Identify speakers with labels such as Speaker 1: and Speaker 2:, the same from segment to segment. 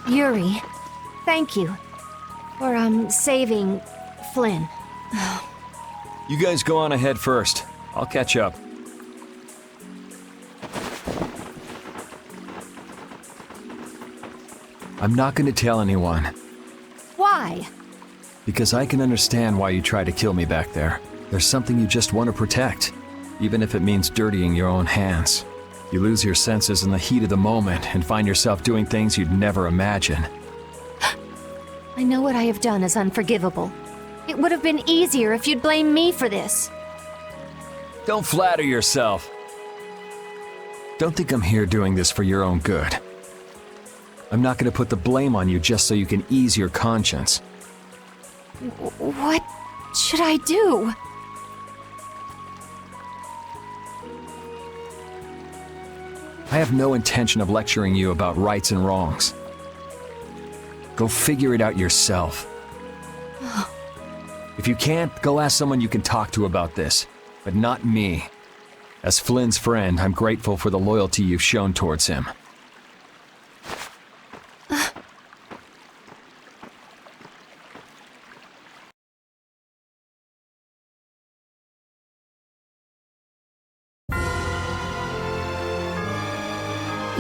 Speaker 1: Yuri, thank you for, saving Flynn.
Speaker 2: You guys go on ahead first. I'll catch up. I'm not going to tell anyone.
Speaker 1: Why?
Speaker 2: Because I can understand why you tried to kill me back there. There's something you just want to protect, even if it means dirtying your own hands. You lose your senses in the heat of the moment and find yourself doing things you'd never imagine.
Speaker 1: I know what I have done is unforgivable. It would have been easier if you'd blame me for this.
Speaker 2: Don't flatter yourself. Don't think I'm here doing this for your own good. I'm not going to put the blame on you just so you can ease your conscience.
Speaker 1: What should I do?
Speaker 2: I have no intention of lecturing you about rights and wrongs. Go figure it out yourself. If you can't, go ask someone you can talk to about this, but not me. As Flynn's friend, I'm grateful for the loyalty you've shown towards him.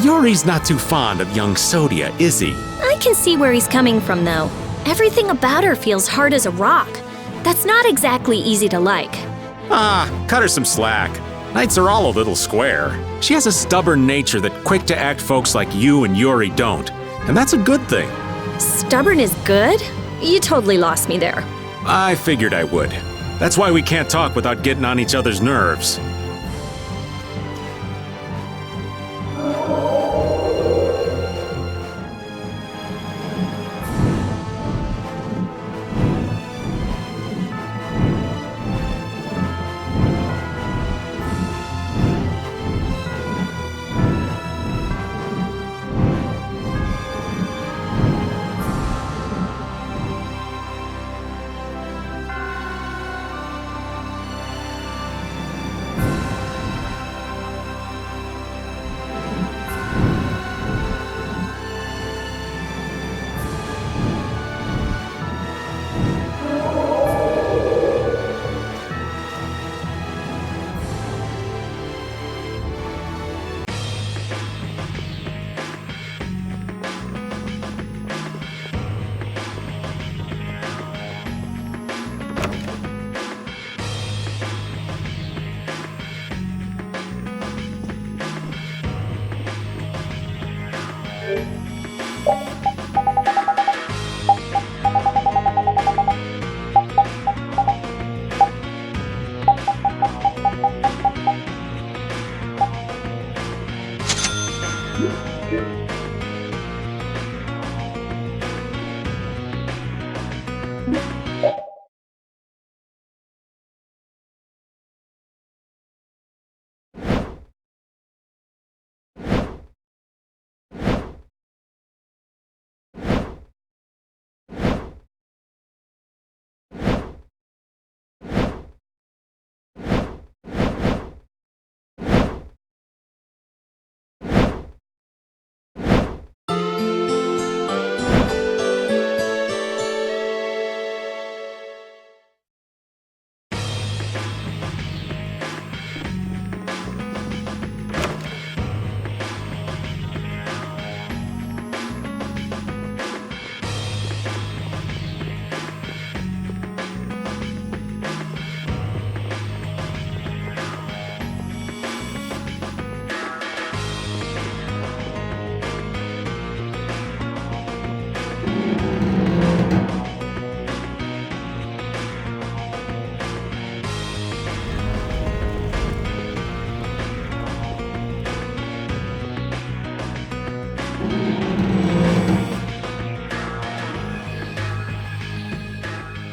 Speaker 3: Yuri's not too fond of young Sodia, is he?
Speaker 4: I can see where he's coming from, though. Everything about her feels hard as a rock. That's not exactly easy to like.
Speaker 3: Cut her some slack. Knights are all a little square. She has a stubborn nature that quick-to-act folks like you and Yuri don't. And that's a good thing.
Speaker 4: Stubborn is good? You totally lost me there.
Speaker 3: I figured I would. That's why we can't talk without getting on each other's nerves.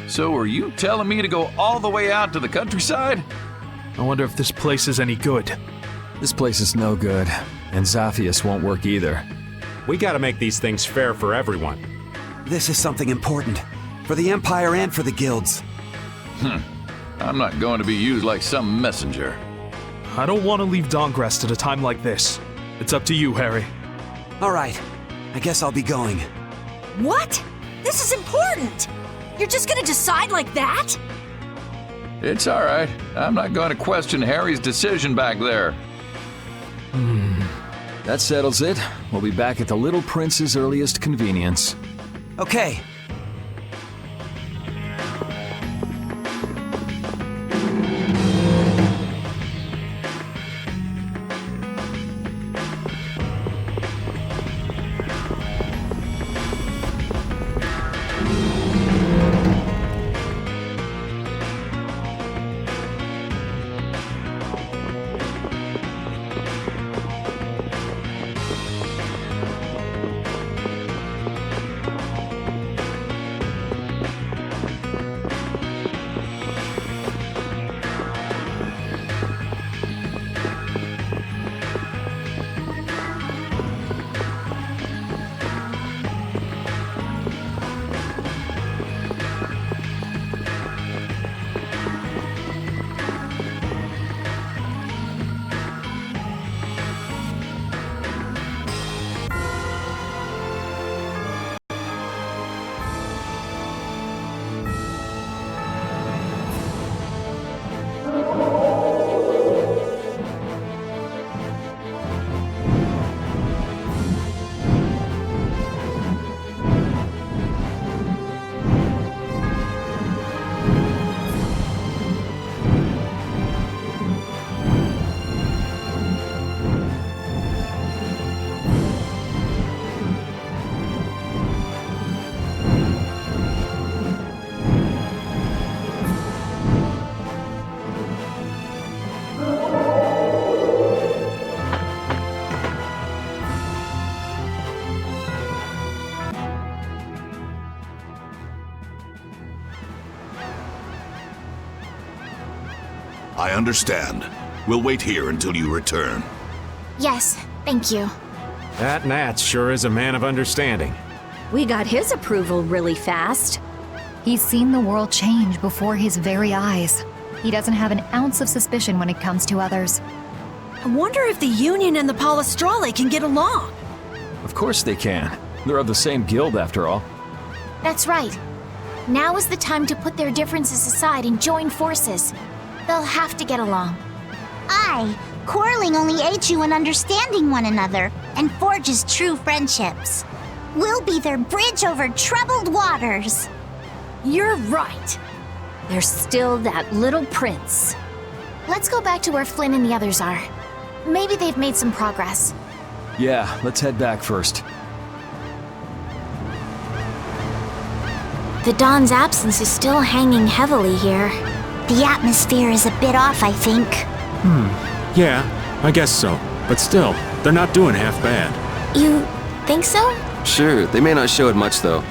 Speaker 5: So are you telling me to go all the way out to the countryside?
Speaker 6: I wonder if this place is any good.
Speaker 2: This place is no good, and Zaphius won't work either.
Speaker 3: We gotta make these things fair for everyone.
Speaker 7: This is something important. For the Empire and for the guilds.
Speaker 5: I'm not going to be used like some messenger.
Speaker 6: I don't want to leave Dawngrest at a time like this. It's up to you, Harry.
Speaker 7: All right. I guess I'll be going.
Speaker 8: What? This is important! You're just gonna decide like that?
Speaker 5: It's all right. I'm not going to question Harry's decision back there.
Speaker 2: That settles it. We'll be back at the Little Prince's earliest convenience.
Speaker 7: Okay.
Speaker 9: I understand. We'll wait here until you return.
Speaker 10: Yes, thank you.
Speaker 3: That Nat sure is a man of understanding.
Speaker 4: We got his approval really fast.
Speaker 11: He's seen the world change before his very eyes. He doesn't have an ounce of suspicion when it comes to others.
Speaker 8: I wonder if the Union and the Palestrale can get along.
Speaker 2: Of course they can. They're of the same guild, after all.
Speaker 10: That's right. Now is the time to put their differences aside and join forces. They'll have to get along.
Speaker 12: Aye, quarreling only aids you in understanding one another and forges true friendships. We'll be their bridge over troubled waters.
Speaker 8: You're right.
Speaker 4: There's still that little prince.
Speaker 10: Let's go back to where Flynn and the others are. Maybe they've made some progress.
Speaker 2: Yeah, let's head back first.
Speaker 10: The Don's absence is still hanging heavily here.
Speaker 12: The atmosphere is a bit off, I think.
Speaker 3: Yeah, I guess so. But still, they're not doing half bad.
Speaker 10: You think so?
Speaker 13: Sure, they may not show it much though.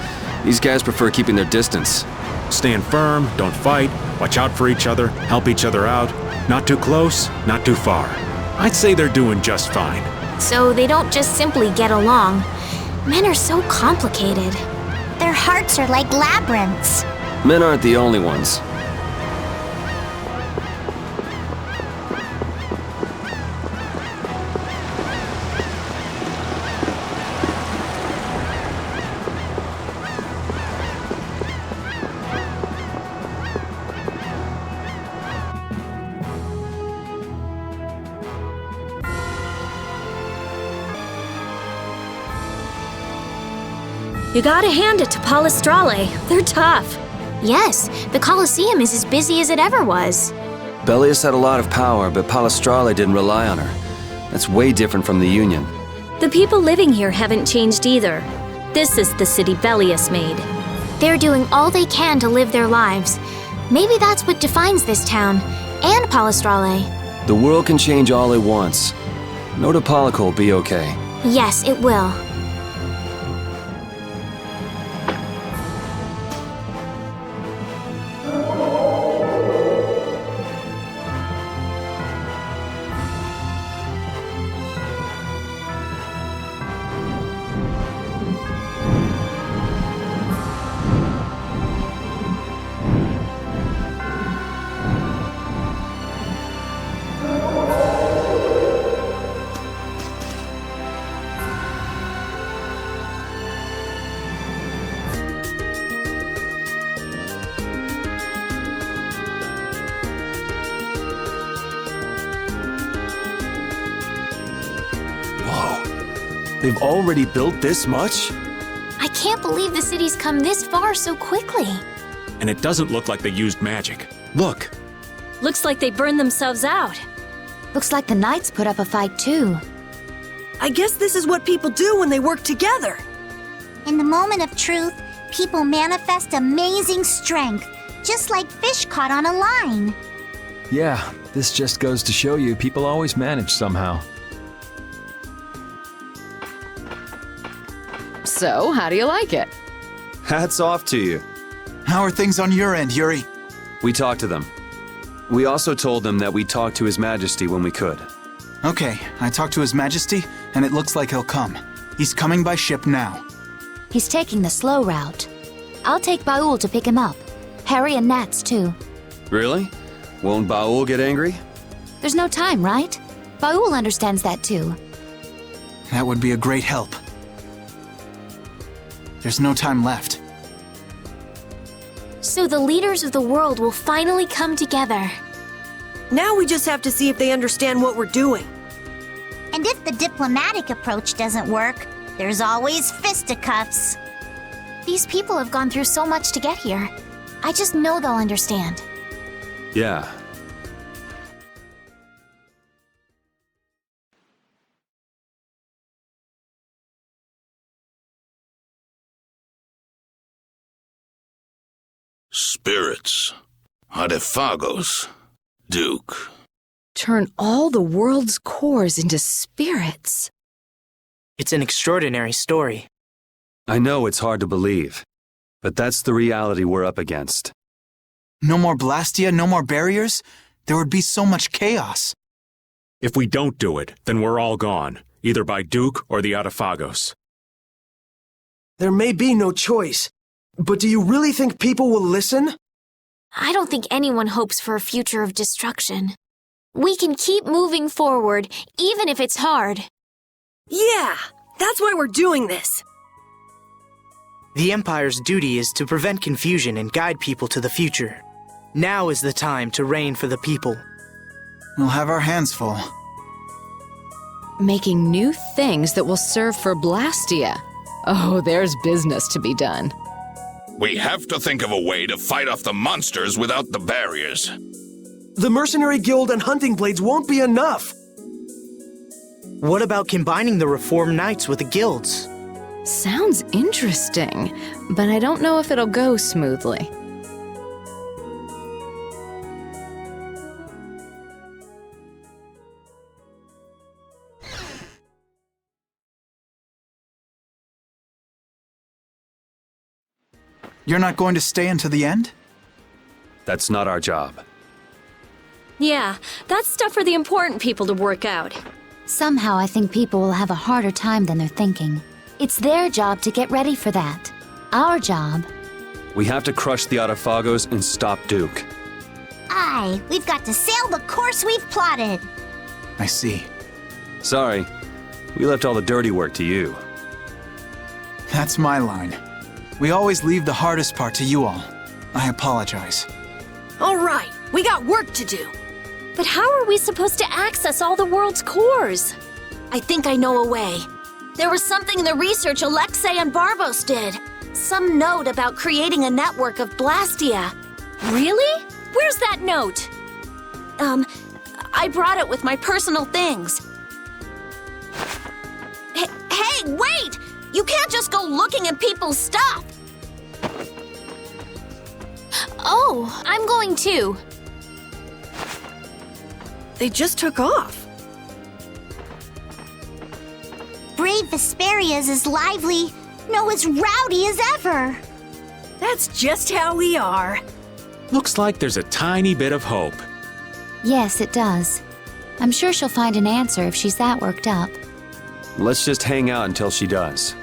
Speaker 13: These guys prefer keeping their distance.
Speaker 3: Stand firm, don't fight, watch out for each other, help each other out. Not too close, not too far. I'd say they're doing just fine.
Speaker 10: So they don't just simply get along. Men are so complicated.
Speaker 12: Their hearts are like labyrinths.
Speaker 13: Men aren't the only ones.
Speaker 4: You gotta hand it to Palestrale. They're tough.
Speaker 10: Yes, the Colosseum is as busy as it ever was.
Speaker 13: Bellius had a lot of power, but Palestrale didn't rely on her. That's way different from the Union.
Speaker 4: The people living here haven't changed either. This is the city Bellius made.
Speaker 10: They're doing all they can to live their lives. Maybe that's what defines this town, and Palestrale.
Speaker 13: The world can change all it wants. Nota Polico will be okay.
Speaker 10: Yes, it will.
Speaker 14: They've already built this much?
Speaker 10: I can't believe the city's come this far so quickly.
Speaker 3: And it doesn't look like they used magic.
Speaker 14: Look.
Speaker 4: Looks like they burned themselves out.
Speaker 1: Looks like the knights put up a fight too.
Speaker 8: I guess this is what people do when they work together.
Speaker 12: In the moment of truth, people manifest amazing strength, just like fish caught on a line.
Speaker 2: Yeah, this just goes to show you people always manage somehow.
Speaker 15: So, how do you like it?
Speaker 13: Hats off to you.
Speaker 16: How are things on your end, Yuri?
Speaker 13: We talked to them. We also told them that we'd talk to His Majesty when we could.
Speaker 16: Okay, I talked to His Majesty, and it looks like he'll come. He's coming by ship now.
Speaker 1: He's taking the slow route. I'll take Baul to pick him up. Harry and Nats, too.
Speaker 13: Really? Won't Baul get angry?
Speaker 1: There's no time, right? Baul understands that, too.
Speaker 16: That would be a great help. There's no time left.
Speaker 10: So the leaders of the world will finally come together.
Speaker 8: Now we just have to see if they understand what we're doing.
Speaker 12: And if the diplomatic approach doesn't work, there's always fisticuffs.
Speaker 10: These people have gone through so much to get here. I just know they'll understand.
Speaker 13: Yeah.
Speaker 9: Spirits. Adefagos. Duke.
Speaker 15: Turn all the world's cores into spirits.
Speaker 17: It's an extraordinary story.
Speaker 13: I know it's hard to believe, but that's the reality we're up against.
Speaker 16: No more blastia, no more barriers? There would be so much chaos.
Speaker 3: If we don't do it, then we're all gone, either by Duke or the Adefagos.
Speaker 14: There may be no choice, but do you really think people will listen?
Speaker 10: I don't think anyone hopes for a future of destruction. We can keep moving forward, even if it's hard.
Speaker 8: Yeah, that's why we're doing this.
Speaker 17: The Empire's duty is to prevent confusion and guide people to the future. Now is the time to reign for the people.
Speaker 16: We'll have our hands full.
Speaker 15: Making new things that will serve for Blastia. Oh, there's business to be done.
Speaker 9: We have to think of a way to fight off the monsters without the barriers.
Speaker 14: The Mercenary Guild and Hunting Blades won't be enough.
Speaker 17: What about combining the Reformed Knights with the guilds?
Speaker 15: Sounds interesting, but I don't know if it'll go smoothly.
Speaker 16: You're not going to stay until the end?
Speaker 13: That's not our job.
Speaker 4: Yeah, that's stuff for the important people to work out.
Speaker 1: Somehow I think people will have a harder time than they're thinking. It's their job to get ready for that. Our job.
Speaker 13: We have to crush the Adefagos and stop Duke.
Speaker 12: Aye, we've got to sail the course we've plotted.
Speaker 16: I see.
Speaker 13: Sorry, we left all the dirty work to you.
Speaker 16: That's my line. We always leave the hardest part to you all. I apologize.
Speaker 8: All right, we got work to do.
Speaker 4: But how are we supposed to access all the world's cores?
Speaker 8: I think I know a way. There was something in the research Alexei and Barbos did. Some note about creating a network of blastia.
Speaker 4: Really? Where's that note?
Speaker 8: I brought it with my personal things. Hey, wait! You can't just go looking at people's stuff!
Speaker 10: Oh, I'm going too.
Speaker 8: They just took off.
Speaker 12: Brave Vesperia is as lively, no, as rowdy as ever.
Speaker 8: That's just how we are.
Speaker 3: Looks like there's a tiny bit of hope.
Speaker 1: Yes, it does. I'm sure she'll find an answer if she's that worked up.
Speaker 13: Let's just hang out until she does.